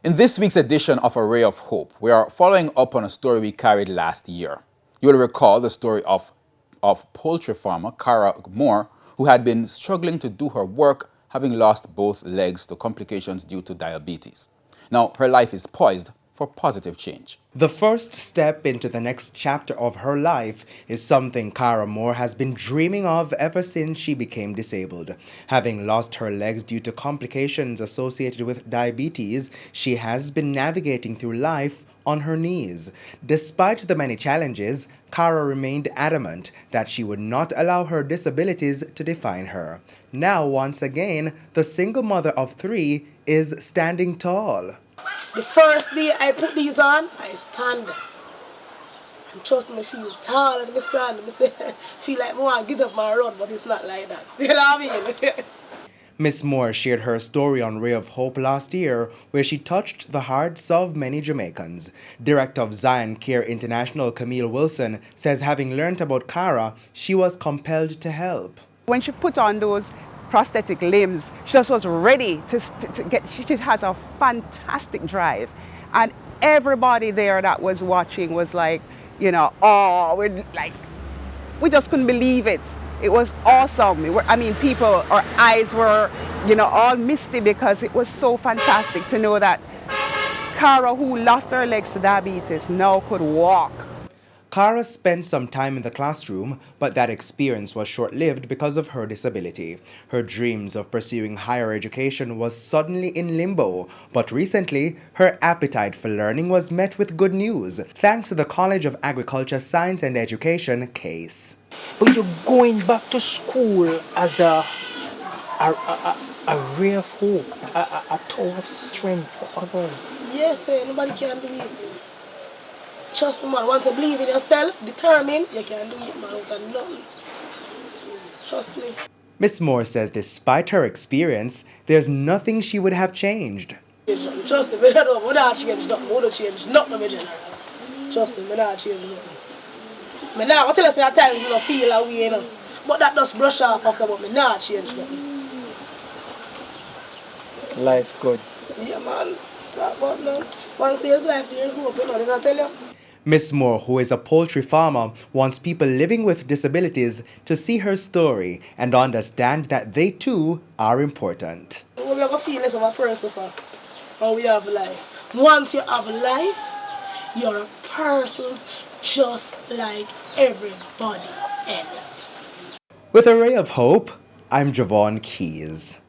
In this week's edition of A Ray of Hope, we are following up on a story we carried last year. You will recall the story of poultry farmer Cora, who had been struggling to do her work, having lost both legs to complications due to diabetes. Now, her life is poised for positive change. The first step into the next chapter of her life is something Cora has been dreaming of ever since she became disabled. Having lost her legs due to complications associated with diabetes, she has been navigating through life on her knees. Despite the many challenges, Cora remained adamant that she would not allow her disabilities to define her. Now, once again, the single mother of 3 is standing tall. The first day I put these on, I stand. And trust me, feel tall and I stand. I feel like I want to get up and run, but it's not like that. You know what I mean? Miss Moore shared her story on Ray of Hope last year, where she touched the hearts of many Jamaicans. Director of Zion Care International, Camille Wilson, says having learnt about Cora, she was compelled to help. When she put on those prosthetic limbs, she just was ready to get, she has a fantastic drive. And everybody there that was watching was like, you know, oh, we just couldn't believe it. It was awesome. People, our eyes were, all misty because it was so fantastic to know that Cora, who lost her legs to diabetes, now could walk. Cora spent some time in the classroom, but that experience was short-lived because of her disability. Her dreams of pursuing higher education was suddenly in limbo, but recently, her appetite for learning was met with good news, thanks to the College of Agriculture, Science and Education case. But you're going back to school as a ray of hope, a tower of strength for others. Yes, nobody can do it. Trust me, man. Once you believe in yourself, determined, you can do it, man, without nothing. Trust me. Miss Moore says despite her experience, there's nothing she would have changed. Trust me, I don't change nothing. I don't change nothing, my general. Trust me, I don't change nothing. I now tell you at times you don't feel that way, but that does brush off after, but I not change nothing. Life good. Yeah, man. Talk about man. Once there's life, there's hope, did I tell you? Miss Moore, who is a poultry farmer, wants people living with disabilities to see her story and understand that they too are important. What we have a feeling of a person for how we have life. Once you have life, you're a person just like everybody else. With a ray of hope, I'm Javon Keys.